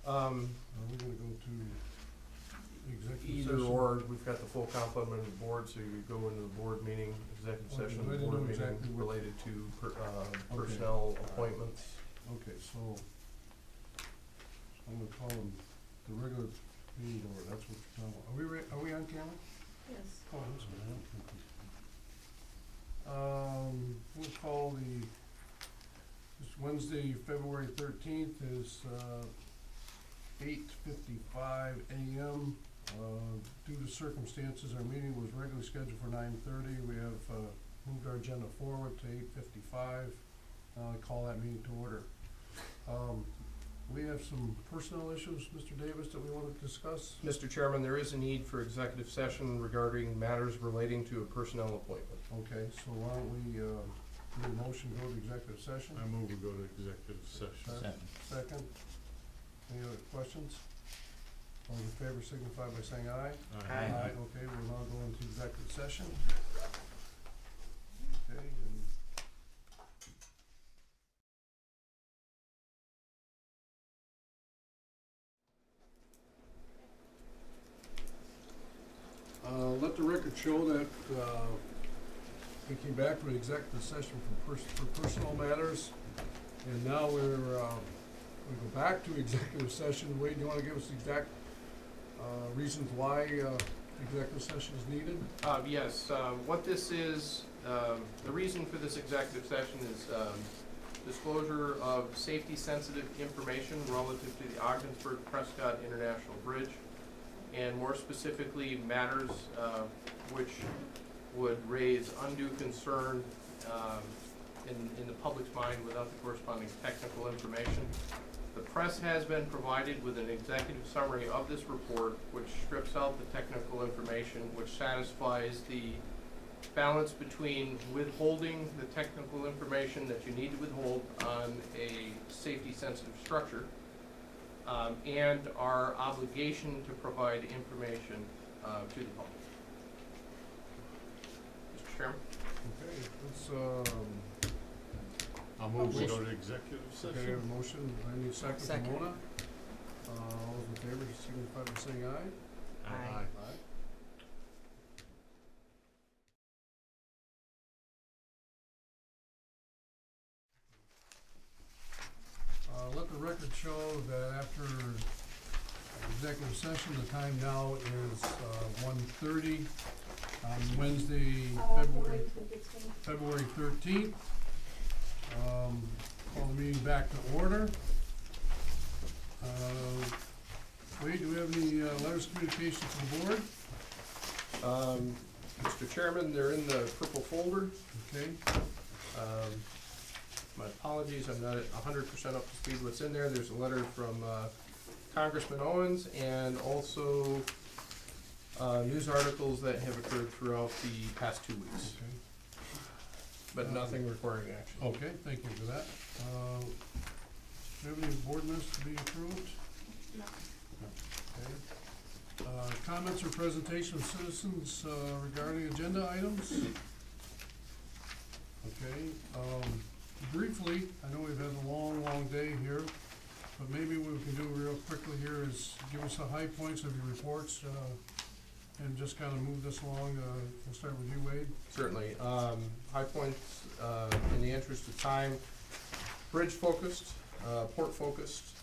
Are we gonna go to executive Either session? or, we've got the full complement of the board, so you go into the board meeting, executive Okay, session, I didn't board know meeting exactly what- related to personnel appointments. Okay, so I'm gonna call them the regular meeting order, that's what you're talking about. Are we on camera? Yes. Oh, I'm sorry, I don't think we'll call this Wednesday, February 13th is 8:55 a.m. Due to circumstances, our meeting was regularly scheduled for 9:30. We have moved our agenda forward to 8:55. I call that meeting to order. We have some personnel issues, Mr. Davis, that we want to discuss. Mr. Chairman, there is a need for executive session regarding matters relating to a personnel appointment. Okay, so why don't we, do a motion, go to executive session? I move we go to executive session. Second. Any other questions? All in favor signify by saying aye. Aye. Okay, we'll now go into executive session. Okay, let the record show that, we came back from executive session for personal matters, and now we go back to executive session. Wade, do you want to give us the exact reasons why executive session is needed? Yes, what this is, the reason for this executive session is disclosure of safety-sensitive information relative to the Ogdensburg Prescott International Bridge, and more specifically matters which would raise undue concern in the public's mind without the corresponding technical information. The press has been provided with an executive summary of this report, which strips out the technical information, which satisfies the balance between withholding the technical information that you need to withhold on a safety-sensitive structure, and our obligation to provide information to the public. Mr. Chairman? Okay, let's, I'll move we go to executive okay, I have a session. motion, I need a second from Mona. All those in favor signify by saying aye. Aye. Let the record show that after executive session, the time now is 1:30 on Wednesday, February 13th. Call the meeting back to order. Wade, do we have any letters of communication from the board? Mr. Chairman, they're in the purple folder. Okay. My apologies, I'm not at 100% up to speed what's in there. There's a letter from Congressman Owens, and also news articles that have occurred throughout the past 2 weeks, Okay. but nothing requiring action. Okay, thank you for that. Do you have any board minutes to be approved? No. Okay. Comments or presentation of citizens regarding agenda items? Okay. Briefly, I know we've had a long day here, but maybe what we can do real quickly here is give us the high points of your reports and just kind of move this along. We'll start with you, Wade. Certainly. High points, in the interest of time, bridge focused, port focused,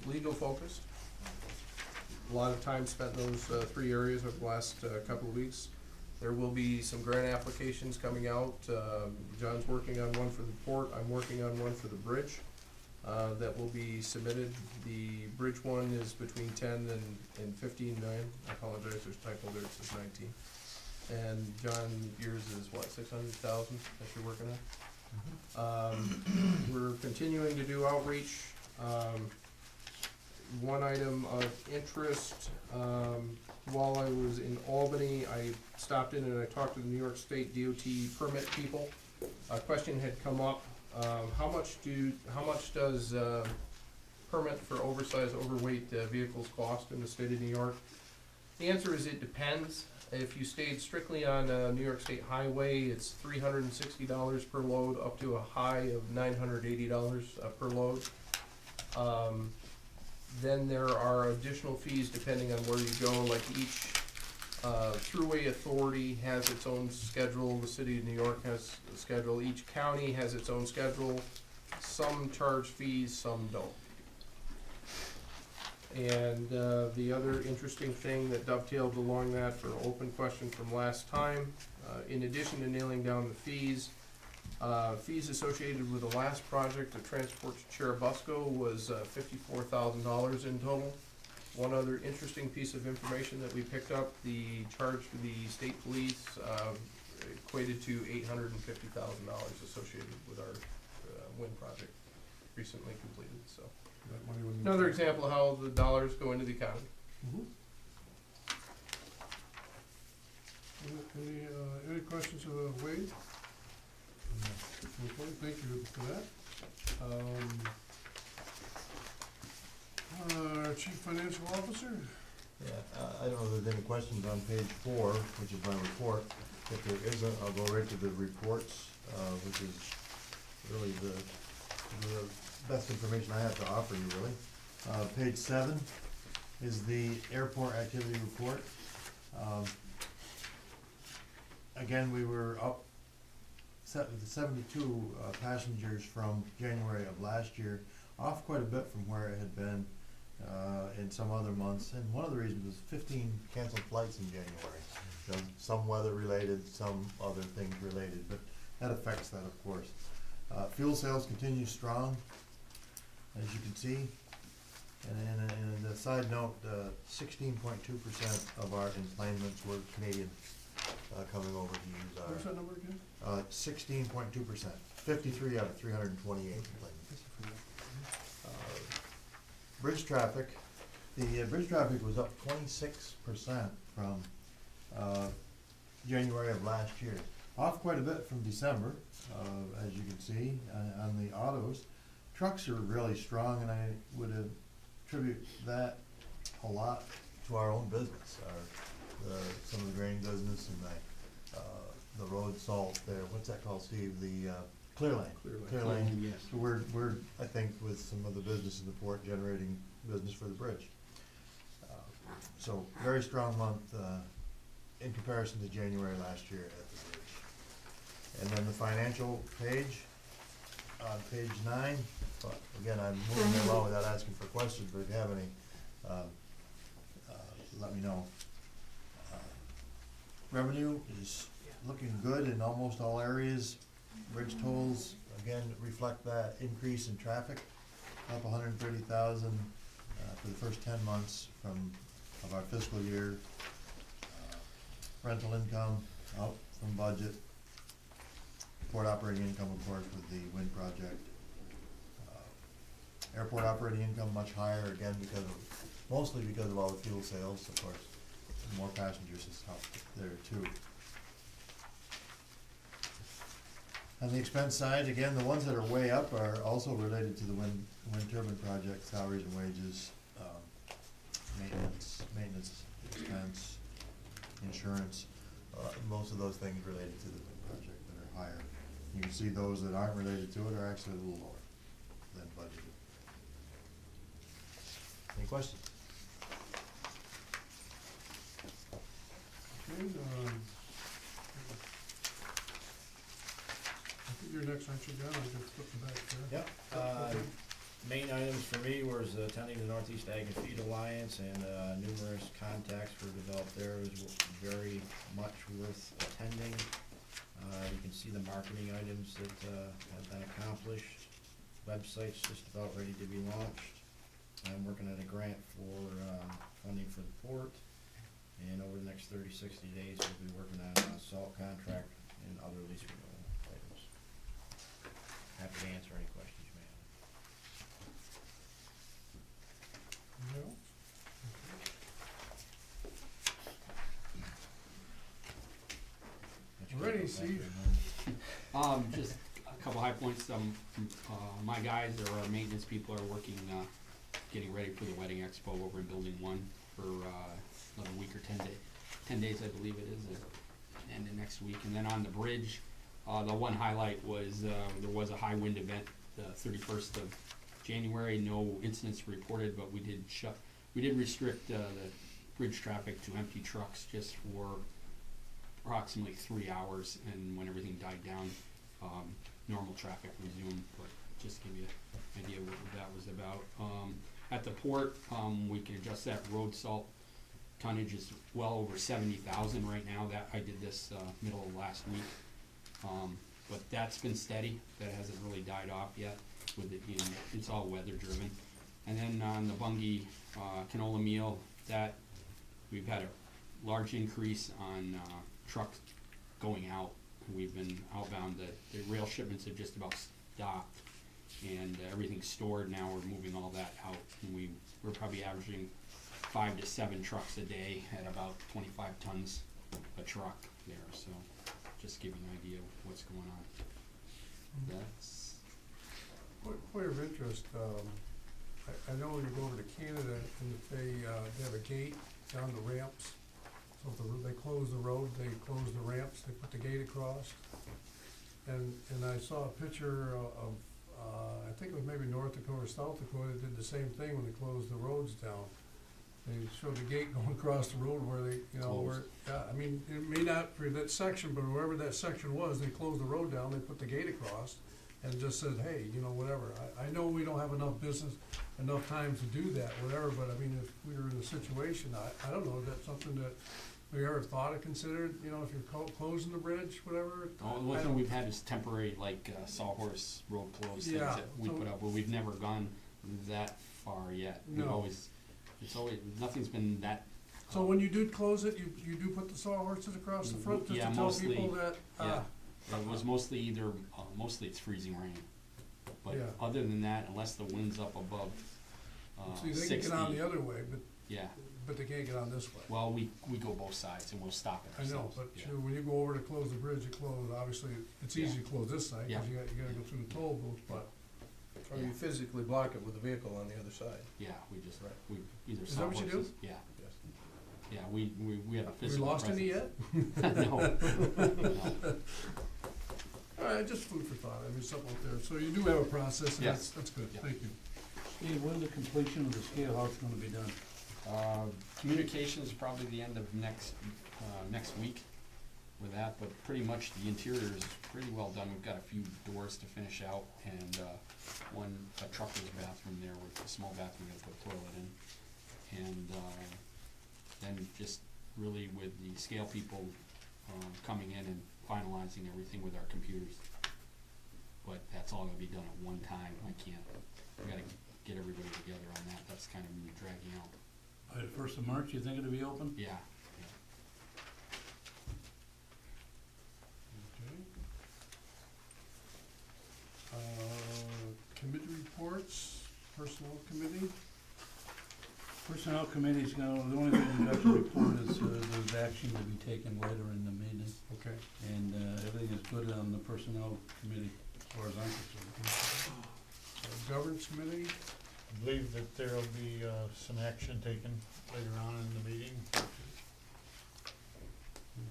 legal focused. A lot of time spent in those 3 areas over the last couple of weeks. There will be some grant applications coming out. John's working on one for the port. I'm working on one for the bridge that will be submitted. The bridge one is between 10 and 15 million. I apologize, there's a typo there, it says 19. And John, yours is what, 600,000 that you're working on? We're continuing to do outreach. One item of interest, while I was in Albany, I stopped in and I talked to the New York State DOT permit people. A question had come up, how much does permit for oversized, overweight vehicles cost in the state of New York? The answer is it depends. If you stayed strictly on a New York State highway, it's $360 per load, up to a high of $980 per load. Then there are additional fees depending on where you go, like each thruway authority has its own schedule, the city of New York has a schedule, each county has its own schedule. Some charge fees, some don't. And the other interesting thing that dovetailed along that for an open question from last time, in addition to nailing down the fees, fees associated with the last project, the transport to Cherubusco, was $54,000 in total. One other interesting piece of information that we picked up, the charge to the state police equated to $850,000 associated with our wind project recently completed, so. That money wouldn't- Another example of how the dollars go into the economy. Mhm. Any questions of Wade? Okay, thank you for that. Chief Financial Officer? Yeah, I don't know if there's any questions on page 4, which is my report. If there isn't, I'll go right to the reports, which is really the best information I have to offer you, really. Page 7 is the airport activity report. Again, we were up 72 passengers from January of last year, off quite a bit from where it had been in some other months. And one of the reasons was 15 canceled flights in January. You know, some weather related, some other things related, but that affects that, of course. Fuel sales continue strong, as you can see. And a side note, 16.2% of our enplanements were Canadian coming over to use our. Where's that number again? 16.2%, 53 out of 328 enplanements. Bridge traffic, the bridge traffic was up 26% from January of last year. Off quite a bit from December, as you can see on the autos. Trucks are really strong, and I would attribute that a lot to our own business, some of the grain business and the road salt there. What's that called, Steve? The Clear Lane. Clear Lane. Yes. So we're, I think, with some of the business in the port, generating business for the bridge. So very strong month in comparison to January last year at the bridge. And then the financial page, on page 9, again, I'm moving along without asking for questions, but if you have any, let me know. Revenue is looking good in almost all areas. Bridge tolls, again, reflect that increase in traffic, up 130,000 for the first 10 months of our fiscal year. Rental income out from budget. Port operating income, of course, with the wind project. Airport operating income much higher, again, mostly because of all the fuel sales, of course. More passengers is up there too. On the expense side, again, the ones that are way up are also related to the wind turbine project, salaries and wages, maintenance expense, insurance, most of those things related to the wind project that are higher. You can see those that aren't related to it are actually a little lower than budgeted. Any questions? Okay, I think you're next, aren't you, John? I can flip them back there. Yep. Main items for me was attending the Northeast Ag and Feed Alliance, and numerous contacts were developed there. It was very much worth attending. You can see the marketing items that have been accomplished. Website's just about ready to be launched. I'm working on a grant for funding for the port, and over the next 30, 60 days, we'll be working on a salt contract and other lease renewal items. Happy to answer any questions you may have. No? Ready, Steve? Just a couple high points. My guys or our maintenance people are working, getting ready for the wedding expo over in Building 1 for another week or 10 days, I believe it is, and the next week. And then on the bridge, the one highlight was there was a high wind event the 31st of January, no incidents reported, but we did restrict the bridge traffic to empty trucks just for approximately 3 hours, and when everything died down, normal traffic resumed, but just to give you an idea what that was about. At the port, we can adjust that road salt tonnage is well over 70,000 right now. That I did this middle of last week, but that's been steady. That hasn't really died off yet. With it being, it's all weather driven. And then on the Bungie canola meal, that we've had a large increase on trucks going out. We've been outbound. The rail shipments have just about stopped, and everything's stored now. We're moving all that out, and we're probably averaging 5 to 7 trucks a day at about 25 tons a truck there. So just give you an idea of what's going on. That's Point of interest, I know when you go over to Canada and if they have a gate down the ramps. So if they close the road, they close the ramps, they put the gate across. And I saw a picture of I think it was maybe North Dakota or South Dakota, did the same thing when they closed the roads down. They showed the gate going across the road where they, you know, where, yeah, I mean, it may not for that section, but wherever that section was, they closed the road down, they put the gate across and just said, hey, you know, whatever. I know we don't have enough business, enough time to do that, whatever, but I mean, if we were in a situation, I don't know, is that something that we ever thought of considered, you know, if you're closing the bridge, whatever? the one thing we've had is temporary, like Sawhorse road closed things Yeah, that we so- put up, but we've never gone that far yet. We've No. always, nothing's been that. So when you do close it, you do put the sawhorses across the front, just Yeah, to tell mostly, people that, yeah. It was mostly either, mostly it's freezing rain. But Yeah. other than that, unless the wind's up above see, they 60. can get on the other way, Yeah, but they can't get on this way. well, we go both sides and we'll stop it I know, ourselves. but Yeah. when you go over to close the bridge, you close, obviously, it's easy to close this side, Yeah. cause you gotta go through the toll booth, but. Or you physically block it with a vehicle on the other side. Yeah, we just, Right. we either Is that what you do? Sawhorses- Yeah, Yes. yeah, we have a We physical lost any yet? presence. No. Alright, just food for thought, I mean, something out there, so you do have a process, and Yes. that's good, Yeah. thank you. Steve, when's the completion of the scale house gonna be done? Communication is probably the end of next week with that, but pretty much the interior is pretty well done. We've got a few doors to finish out and a trucker's bathroom there with a small bathroom, we're gonna put a toilet in. And then just really with the scale people coming in and finalizing everything with our computers. But that's all gonna be done at one time. We gotta get everybody together on that. That's kind of been dragging out. By the 1st of March, you think it'll be open? Yeah. Okay. Committee reports, personnel committee, Personnel committee's gonna, the only thing we've got to report is, there's action to be taken later in the meeting, okay. and, everything is good on the personnel committee, as far as I'm concerned. Governance committee, I believe that there'll be some action taken later on in the meeting.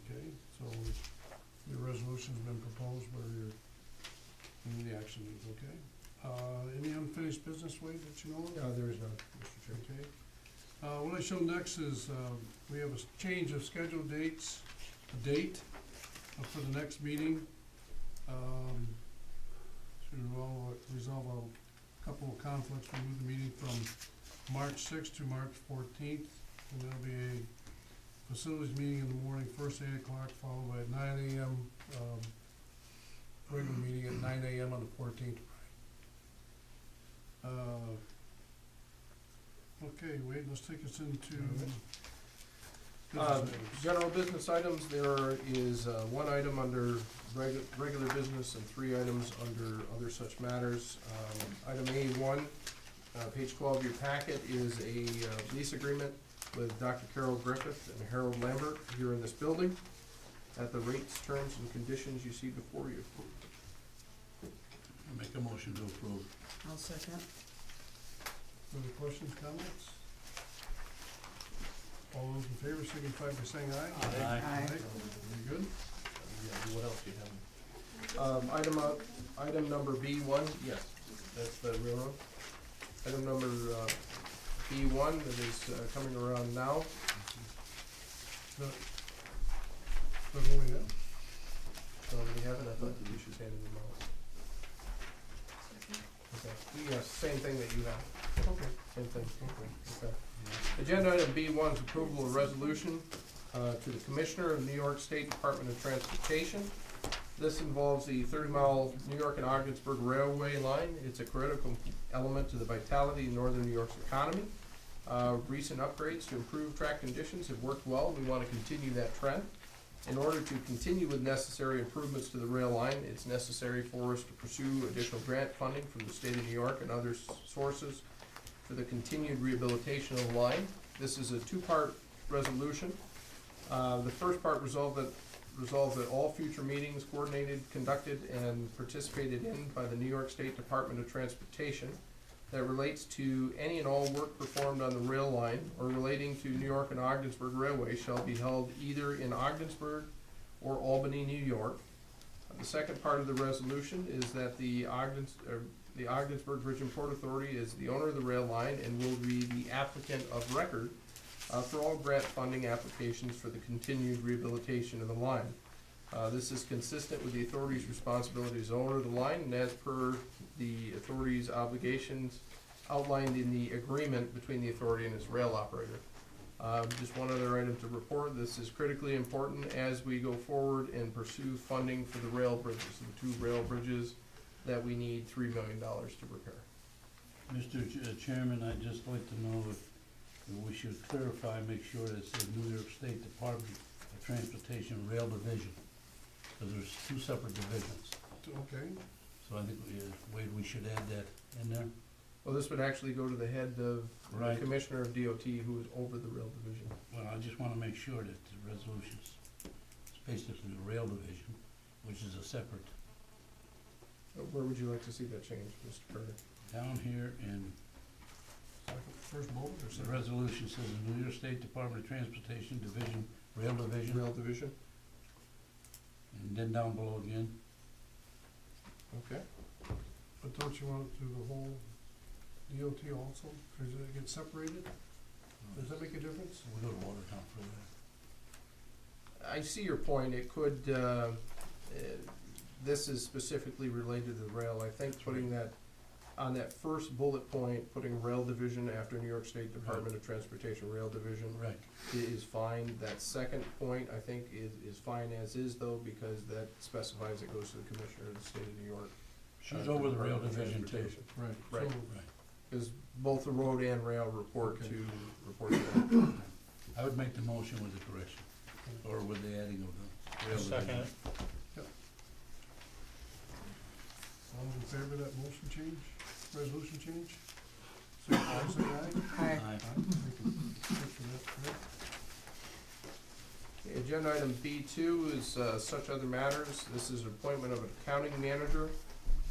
okay, so your resolution's been proposed, where your, the action is, okay? Any unfinished business, Wade, that you know of? There is none, Mr. Chair. Okay. What I show next is, we have a change of scheduled dates, a date for the next meeting. To resolve a couple of conflicts, we move the meeting from March sixth to March 14th. And there'll be a facilities meeting in the morning, first 8 o'clock, followed by at 9 AM, regular meeting at 9 AM on the 14th. Okay, Wade, let's take us into business items. General business items, there is one item under regular business and 3 items under other such matters. Item A1, page 12 of your packet, is a lease agreement with Dr. Carol Griffith and Harold Lambert here in this building at the rates, terms, and conditions you see before you. I'll make a motion to approve. I'll second. Further questions, comments? All those in favor signify by saying aye. Aye. Very good. What else do you have? Item number B1, yes, that's the railroad. Item number B1 that is coming around now. But what we have? So we haven't, I thought that you just handed them out. Okay, yes, same thing that you have. Okay. Same thing, okay. Agenda item B1 is approval of resolution to the Commissioner of New York State Department of Transportation. This involves the 30-mile New York and Ogdensburg Railway line. It's a critical element to the vitality of northern New York's economy. Recent upgrades to improve track conditions have worked well. We want to continue that trend. In order to continue with necessary improvements to the rail line, it's necessary for us to pursue additional grant funding from the state of New York and other sources for the continued rehabilitation of the line. This is a two-part resolution. The first part resolves that all future meetings coordinated, conducted, and participated in by the New York State Department of Transportation that relates to any and all work performed on the rail line or relating to New York and Ogdensburg Railway shall be held either in Ogdensburg or Albany, New York. The second part of the resolution is that the Ogdensburg Bridge and Port Authority is the owner of the rail line and will be the applicant of record for all grant funding applications for the continued rehabilitation of the line. This is consistent with the authority's responsibility as owner of the line and as per the authority's obligations outlined in the agreement between the authority and its rail operator. Just one other item to report. This is critically important as we go forward and pursue funding for the rail bridges, the 2 rail bridges that we need $3 million to repair. Mr. Chairman, I'd just like to know if we should clarify, make sure that it says New York State Department of Transportation Rail Division, because there's 2 separate divisions. Okay. So I think Wade, we should add that in there. Well, this would actually go to the head of the Right. Commissioner of DOT, who is over the rail division. Well, I just wanna make sure that the resolution's, it's basically the rail division, which is a separate, Where would you like to see that change, Mr. Carter? down here in, First bullet or the second? resolution says the New York State Department of Transportation Division, Rail Division, Rail division? and then down below again. Okay. But don't you want it to the whole DOT also? Does it get separated? Does that make a difference? We go to Watertown for that. I see your point. It could, this is specifically related to the rail. I think putting that, on that first bullet point, putting rail division after New York State Department of Transportation Rail Division Right. is fine. That second point, I think, is fine as is though, because that specifies it goes to the Commissioner of the State of New York. She's over the rail Department of division too. Transportation. Right. Right. So, Right. Because both the road and rail report Okay. to that. I would make the motion with the correction, or with the adding of the rail Second division. it. all those in favor of that motion change, resolution change? Signify by saying aye. Aye. Thank you. Thanks for that, Fred. Okay, agenda item B2 is such other matters. This is appointment of an accounting manager.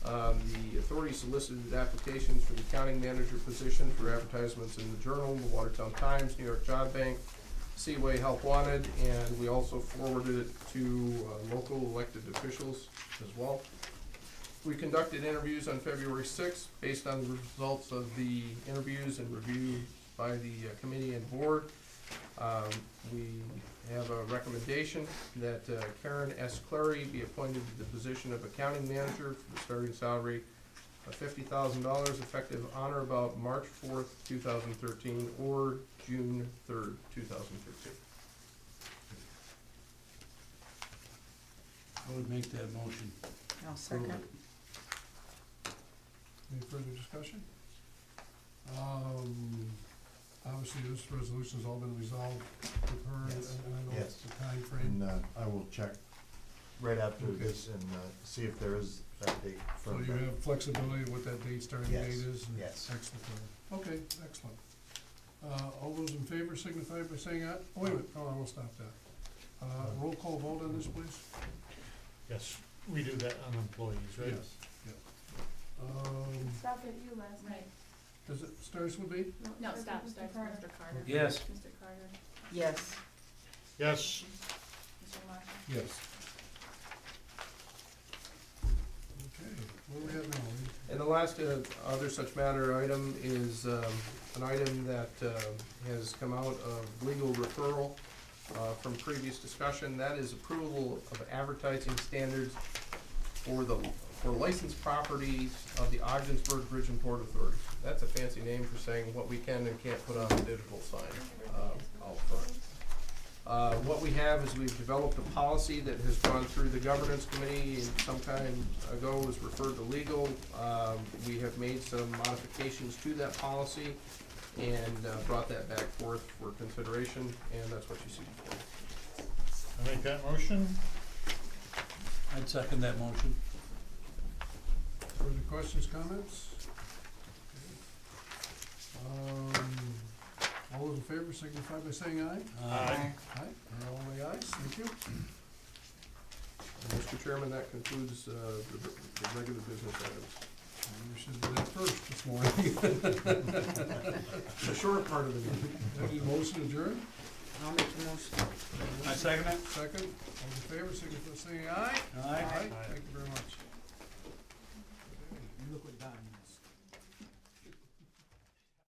The authority solicited applications for the accounting manager position for advertisements in the Journal, the Watertown Times, New York Job Bank, Seaway Help Wanted, and we also forwarded it to local elected officials as well. We conducted interviews on February 6th based on the results of the interviews and review by the committee and board. We have a recommendation that Karen S. Clary be appointed to the position of accounting manager for the starting salary of $50,000 effective on or about March 4th, 2013 or June 3rd, 2013. I would make that motion. I'll second. Any further discussion? Obviously, this resolution's all been resolved with her, Yes. and I know Yes. the timeframe. And I will check right after Okay. this and see if there is that date So from you have flexibility what that date, starting Yes. date is? and- Yes. Excellent. Okay, excellent. All those in favor signify by saying aye. Oh, wait a minute, oh, I will stop that. Roll call vote on this, please? Yes, we do that on employees, right? Yes, yeah. Stop at you last night. Does it, starts with B? No, stop, Mr. Carter. Yes. Mr. Carter. Yes. Yes, Mr. Marshall. Yes. Okay, where we at now? And the last other such matter item is an item that has come out of legal referral from previous discussion. That is approval of advertising standards for licensed properties of the Ogdensburg Bridge and Port Authority. That's a fancy name for saying what we can and can't put on a digital sign out front. What we have is we've developed a policy that has gone through the governance committee and some time ago was referred to legal. We have made some modifications to that policy and brought that back forth for consideration, and that's what you see before you. I make that motion. I'd second that motion. Further questions, comments? All those in favor signify by saying aye. Aye. Aye, and all the ayes, thank you. And Mr. Chairman, that concludes the regular business items. We should do that first this morning. The short part of the meeting. Any motion adjourned? I'll make the motion. I second it. Second, all in favor signify by saying aye. Aye. Thank you very much. Look what Don.